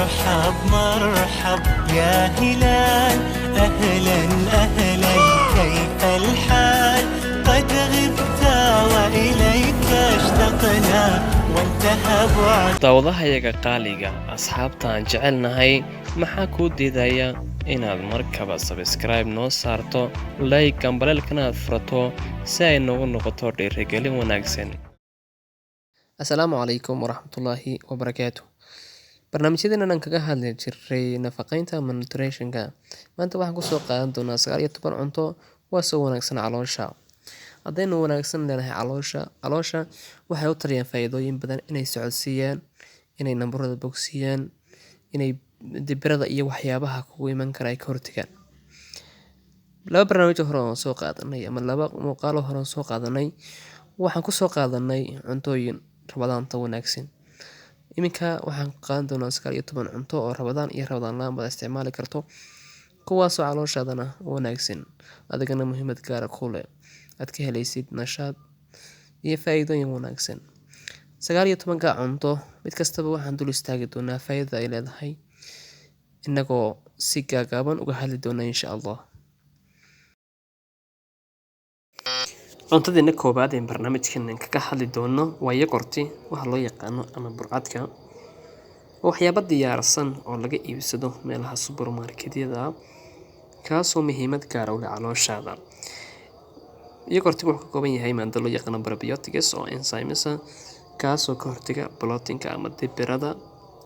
مرحب مرحب يا هلال أهلا أهلا كيف الحال قد غبت وإليك اشتقنا وانتهى بعد daawadahayaga qaaliga asxaabtaan jecelnahay maxaa kuu diidaya inaad markaba subscribe noo saarto like gambalelkana aad furato si ay noogu noqoto dhiirigelin wanaagsan. Assalaamu calaykum waraxmatullaahi wabarakaatuh. barnaamijyadeena aan kaga hadli jiray nafaqeynta ama nutritionka maanta waxaan kusoo qaadan doonaa 19 cunto waa soo wanaagsan caloosha. haddaynu wanaagsan leenahay caloosha waxay u tarayaan faa'iidooyin badan inay socodsiiyaan, inay nambarada bogsiiyaan, inay dibirada iyo waxyaabaha kugu iman kara ay ka hortagaan. laba barnaamij hore oo soo qaadanay ama laba muuqaal hore oo soo qaadanay waxaan ku soo qaadanay cuntooyin rabadaanta wanaagsan. iminka waxaan qaadan doonaa 19 cunto oo rabadaan iyo rabadaan la'aanba isticmaali karto, kuwaasoo calooshaadana wanaagsan adigana muhiimad gaar ah ku leh, aad ka helaysid nashaad iyo faa'iidooyin wanaagsan. 19 cunto mid kastaba waxaan dul istaagi doonaa faa'iidada ay leedahay inagoo si gaagaaban uga hadli doona insha Allah. cuntadeena koobaad ee barnaamijkan kaga hadli doono waa yogurti, waxa loo yaqaano ama burcadka. waxyaabo diyaarsan oo laga iibsado meelaha supermarketyada kaasoo muhiimad gaar ah u leh calooshaada. yogurtigu wuxuu ka kooban yahay maado loo yaqaano probiotics oo enzymes kaasoo ka hortaga bloatingka ama dibirada,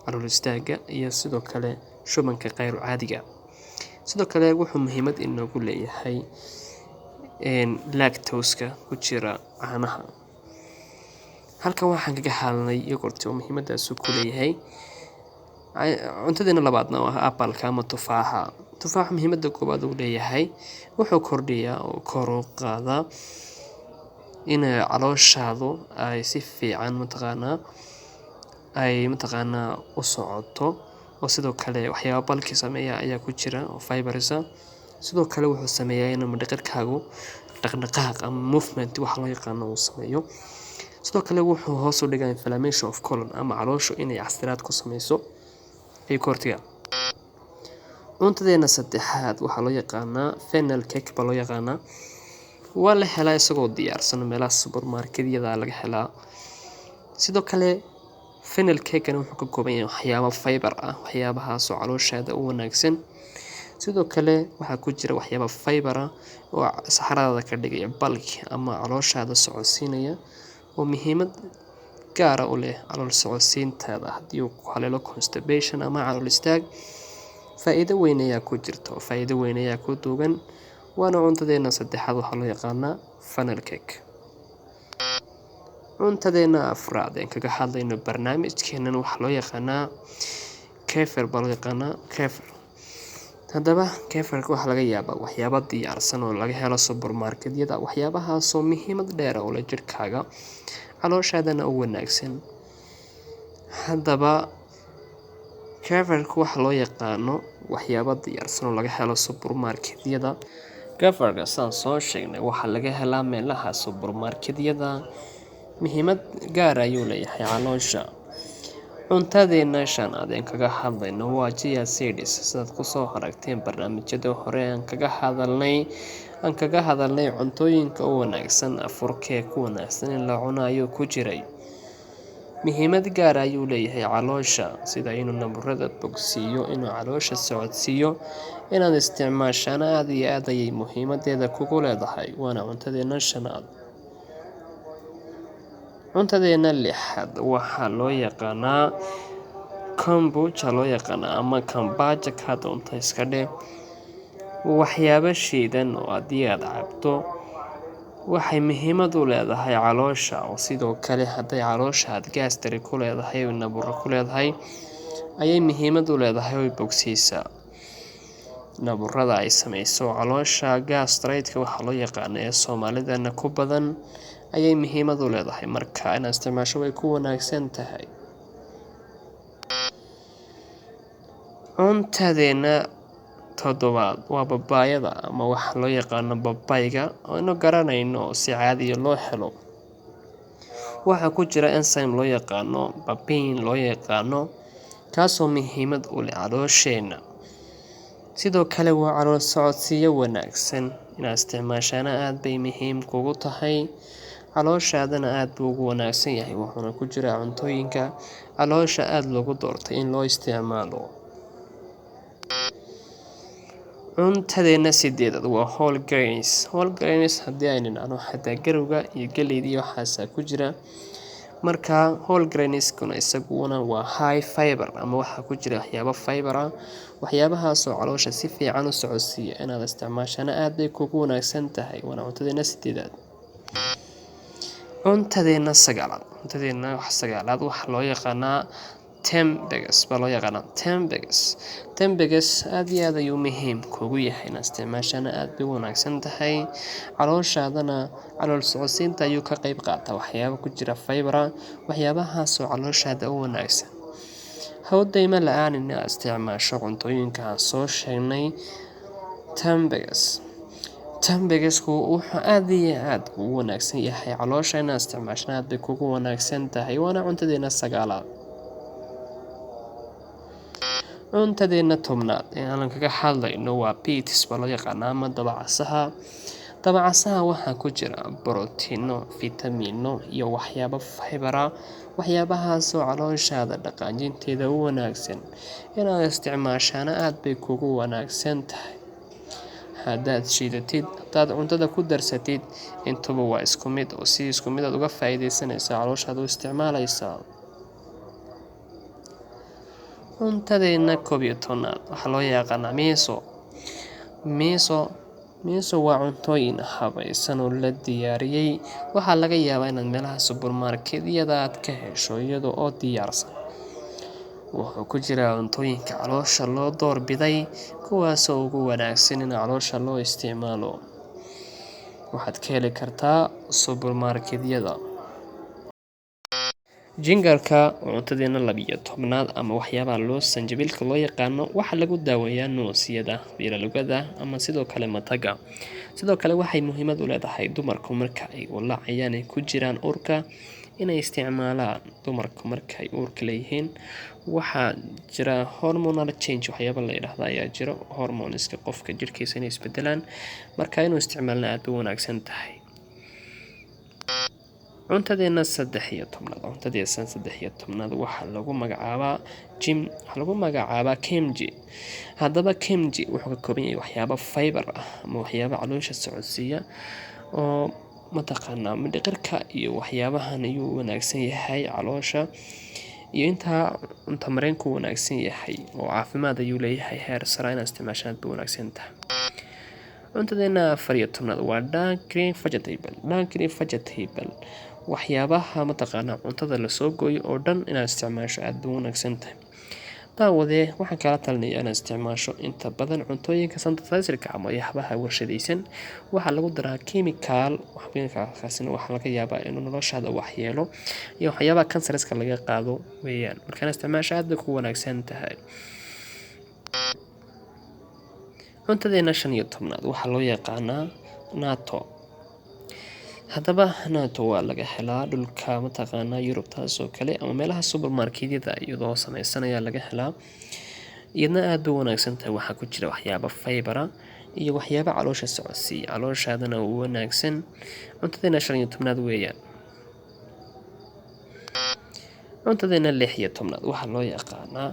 calool istaagga iyo sidoo kale shubanka qayr caadiga. sidoo kale wuxuu muhiimad inoogu leeyahay lactose-ka ku jira caanaha. halkan waxaan kaga hadlay yogurti oo muhiimadaas ku leeyahay. cuntadeena labaadna waa apple-ka ama tufaaxa. tufaaxa muhiimada koobaad uu leeyahay wuxuu kordhiyaa oo kor u qaadaa in calooshaadu ay si fiican u socoto, oo sidoo kale waxyaabo balki sameeya ayaa ku jira oo fibers ah. sidoo kale wuxuu sameeyaa in mindhicirkaagu dhaqdhaqaaq ama movement waxa loo yaqaano uu sameeyo. sidoo kale wuxuu hoos u dhigaa inflammation of colon ama calooshu inay casiraad ku sameyso ay ka hortagaa. cuntadeena saddexaad waxaa loo yaqaanaa fennel cake baa loo yaqaanaa. waa la helaa isagoo diyaarsan meelaha supermarketyada laga helaa. sidoo kale fennel cake-na wuxuu ka kooban yahay waxyaabo fiber ah, waxyaabahaasoo calooshaada u wanaagsan. sidoo kale waxaa ku jira waxyaabo fiber ah oo saxaradaada ka dhigaya bulk ama calooshaada socodsiinaya, oo muhiimad gaar ah u leh calool socodsiintaada haddii uu ku haleelo constipation ama calool istaag. faa'iido weyn ayaa ku jirta oo faa'iido weyn ayaa ku duugan. waana cuntadeena saddexaad waxaa loo yaqaanaa fennel cake. cuntadeena afraad ee kaga hadlayno barnaamijkeenan waxaa loo yaqaanaa kefir baa loo yaqaanaa kefir. haddaba kefirka waxaa laga yaabaa waxyaabo diyaarsan oo laga helo supermarketyada, waxyaabahaasoo muhiimad dheer u leh jirkaaga calooshaadana u wanaagsan. haddaba kefirka waxaa loo yaqaano waxyaabo diyaarsan oo laga helo supermarketyada. kefirka saan soo sheegnay waxaa laga helaa meelaha supermarketyada, muhiimad gaar ayuu leeyahay caloosha. cuntadeena shanaad ee kaga hadlayno waa chia seeds. sidaad kusoo aragteen barnaamijyada hore aan kaga hadalnay cuntooyinka u wanaagsan afurkee ku wanaagsan in la cunayo ku jiray. muhiimad gaar ayuu leeyahay caloosha, sida inuu nabarada bogsiiyo, inuu caloosha socodsiiyo. inaad isticmaashaan aad iyo aad ayay muhiimadeeda kugu leedahay. waana cuntadeena shanaad. cuntadeena lixaad waxaa loo yaqaanaa kombucha loo yaqaanaa ama kombucha ka doonta iska dheh. waxyaabo shiidan oo haddii aad cabto waxay muhiimad u leedahay caloosha, oo sidoo kale hadday caloosha aad gaastari ku leedahay oo nabaro ku leedahay ayay muhiimad u leedahay oo bogsiisa nabarada ay sameyso caloosha. gastrite-ka waxaa loo yaqaano ee Soomaalidana ku badan ayay muhiimad u leedahay, marka inaad isticmaasho way ku wanaagsan tahay. cuntadeena toddobaad waa babaayada ama waxa loo yaqaano babayga oo aynu garanayno si caadi loo helo. waxaa ku jira enzyme loo yaqaano papain loo yaqaano kaasoo muhiimad u leh caloosheenna. Sidoo kale waa calool socodsiyo wanaagsan, inaad isticmaashaana aad bay muhiim kugu tahay. Calooshaadana aad buu ugu wanaagsan yahay, wuxuuna ku jiraa cuntooyinka caloosha aad loogu doortay in loo isticmaalo. Cuntadeena sideedaad waa whole grains. Whole grains haddii aynu nidhaahno xataa garowga iyo galleyda iyo waxaasaa ku jira. Marka whole grainskuna isaguna waa high fiber ama waxaa ku jira waxyaabo fiber ah. Waxyaabahaasoo caloosha si fiican u socodsiiya, inaad isticmaashaana aad bay kugu wanaagsan tahay. Waana cuntadeena sideedaad. Cuntadeena sagaalaad. Cuntadeena sagaalaad waxaa loo yaqaanaa tempegs baa loo yaqaanaa tempegs aad iyo aad ayuu muhiim kugu yahay, inaad isticmaashaana aad bay u wanaagsan tahay. Calooshaadana calool socodsiinta ayuu ka qayb qaataa waxyaabo ku jira fiber ah. Waxyaabahaasoo calooshaada u wanaagsan. Hawdayma la'aan inaad isticmaasho cuntooyinka aan soo sheegnay. Tempegsku wuxuu aad iyo aad ugu wanaagsan yahay caloosha, inaad isticmaashaana aad bay kugu wanaagsan tahay. Waana cuntadeena sagaalaad. Cuntadeena tobnaad ee aan kaga hadlayno waa beets baa loo yaqaanaa ama dabacasaha. Dabacasaha waxaa ku jira borotiino, fiitamiino iyo waxyaabo fiber ah. Waxyaabahaasoo calooshaada dhaqaajinteeda u wanaagsan, inaad isticmaashaana aad bay kugu wanaagsan tahay. Haddaad shiidatid, haddaad cuntada ku darsatid, intuba waa isku mid oo si isku mid aad uga faa'iidaysanaysaa, calooshaada u isticmaalaysaa. Cuntadeena 11aad waxaa loo yaqaanaa miso waa cuntooyin habaysan oo la diyaariyey. Waxaa laga yaabaa inaad meelaha supermarket-yada aad ka hesho iyada oo diyaarsan. Wuxuu ku jiraa cuntooyinka caloosha loo doorbiday, kuwaasoo ugu wanaagsan in caloosha loo isticmaalo. Waxaad ka heli kartaa supermarket-yada. Jingarka cuntadeena 12aad ama waxyaabaha loo sanjabiilka loo yaqaano, waxaa lagu daaweeyaa nuusyada, bilalugada ama sidoo kale mataga. Sidoo kale waxay muhiimad u leedahay dumarku marka ay walaacayaan ay ku jiraan uurka, inay isticmaalaan. Dumarku marka ay uurka leeyihiin, waxaa jira hormonal change waxyaabo la yiraahdo ayaa jiro, hormoneska qofka jirkiisa inay isbedelaan, marka inuu isticmaalna aad bay u wanaagsan tahay. Cuntadeena 13aad waxaa lagu magacaabaa kimchi. Haddaba kimchi wuxuu ka kooban yahay waxyaabo fiber ah ama waxyaabo caloosha socodsiiya oo mataqaanaa mindhicirka iyo waxyaabahan ayuu u wanaagsan yahay caloosha. Iyo intaa cunto mareenku wanaagsan yahay oo caafimaad ayuu leeyahay heer sare, inaad isticmaashaan aad bay u wanaagsan tahay. Cuntadeena 14aad waa dark green vegetable. Waxyaabaha mataqaanaa cuntada la soo gooyo oo dhan inaad isticmaasho aad bay u wanaagsan tahay. Daawadee waxaan kala talinayaa inaad isticmaasho inta badan cuntooyinka synthesizerka ama waxyaabaha warshadaysan. Waxaa lagu daraa chemical, waxaasina waxaa laga yaabaa inuu noloshaada waxyeelo iyo waxyaabaha kansariska laga qaado weeyaan. Markaan isticmaasho aad bay kugu wanaagsan tahay. Cuntadeena 15aad waxaa loo yaqaanaa natto. Haddaba natto waa laga helaa dhulka mataqaanaa Yurub taasoo kale ama meelaha supermarket-yada iyadoo samaysan ayaa laga helaa. Iyadna aad bay u wanaagsan tahay. Waxaa ku jira waxyaabo fiber ah iyo waxyaabo caloosha socodsiiya, calooshaadana u wanaagsan. Cuntadeena 15aad weeyaan. Cuntadeena 16aad waxaa loo yaqaanaa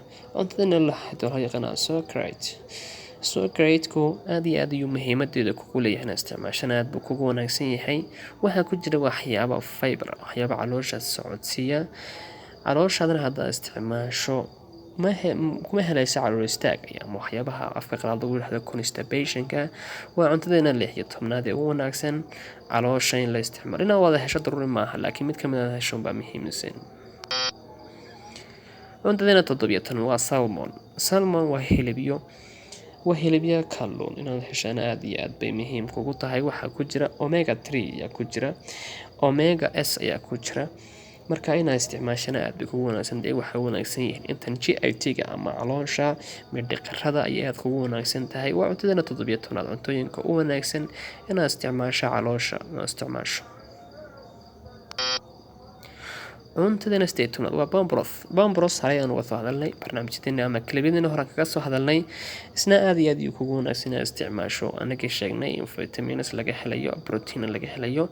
Sauerkraut-ku aad iyo aad ayuu muhiimadeeda kugu leeyahay, inaad isticmaashana aad buu kugu wanaagsan yahay. Waxaa ku jira waxyaabo fiber ah, waxyaabo caloosha socodsiiya. Calooshaadana haddaad isticmaasho kuma helayso calool istaag ama waxyaabaha afka qalaad lagu yiraahdo constipation-ka. Waa cuntadeena 16aad ee ugu wanaagsan caloosha in la isticmaalo. Inaad wada hesho daruuri maaha, laakiin mid ka mid ah hesho baa muhiimsan. Cuntadeena 17aad waa salmon waa hilibyo kalluun. Inaad heshaana aad iyo aad bay muhiim kugu tahay. Waxaa ku jira omega 3 ayaa ku jira, omega S ayaa ku jira. Marka inaad isticmaashana aad bay kugu wanaagsan tahay. Waxay u wanaagsan yihiin intan GIT-ga ama caloosha mindhicirada ayay aad kugu wanaagsan tahay. Waa cuntadeena 17aad cuntooyinka u wanaagsan inaad isticmaasho caloosha inaad isticmaasho. cuntadana statement waa bombros haray aan uga soo hadalnay barnaamijyadeena ama kalibyadina hore kaga soo hadalnay isna aad iyo aad kugu wanaagsan inaad isticmaasho anaga sheegnay in vitamins laga helayo protein laga helayo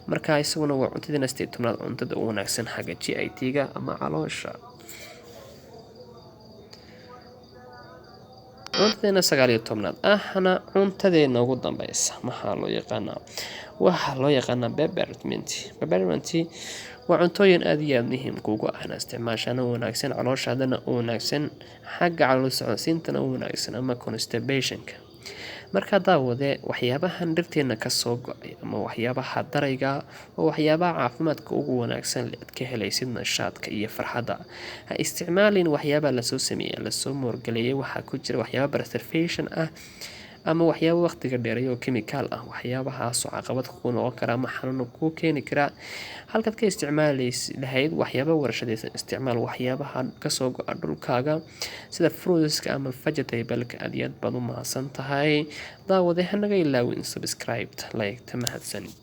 marka isaguna waa cuntadana statement cuntada ugu wanaagsan xagga GIT-ga ama caloosha. cuntadeena 19 ahna cuntadeena ugu dambaysa maxaa loo yaqaanaa peppermint waa cuntooyin aad iyo aad muhiim kugu ah in isticmaashana wanaagsan calooshaadana wanaagsan xagga calool socodsiintana wanaagsan ama constipationka. marka daawade waxyaabahan dhirteena ka soo go'ay ama waxyaabaha darayga oo waxyaabaha caafimaadka ugu wanaagsan aad ka helaysid nashaadka iyo farxadda. ha isticmaalin waxyaabaha la soo sameeyay la soo moorgaleeyay waxa ku jira waxyaabo preservation ah ama waxyaabo waqtiga dheereeyo chemical ah waxyaabahaas oo caqabad ku noqon kara ama xanuun ku keeni kara. halkaad ka isticmaalaysid lahayd waxyaabo warshadaysan isticmaal waxyaabaha ka soo go'a dhulkaaga sida fruitska ama vegetable-ka aad iyo aad baad u mahadsan tahay daawade hanaga ilaawin subscribe like mahadsanid.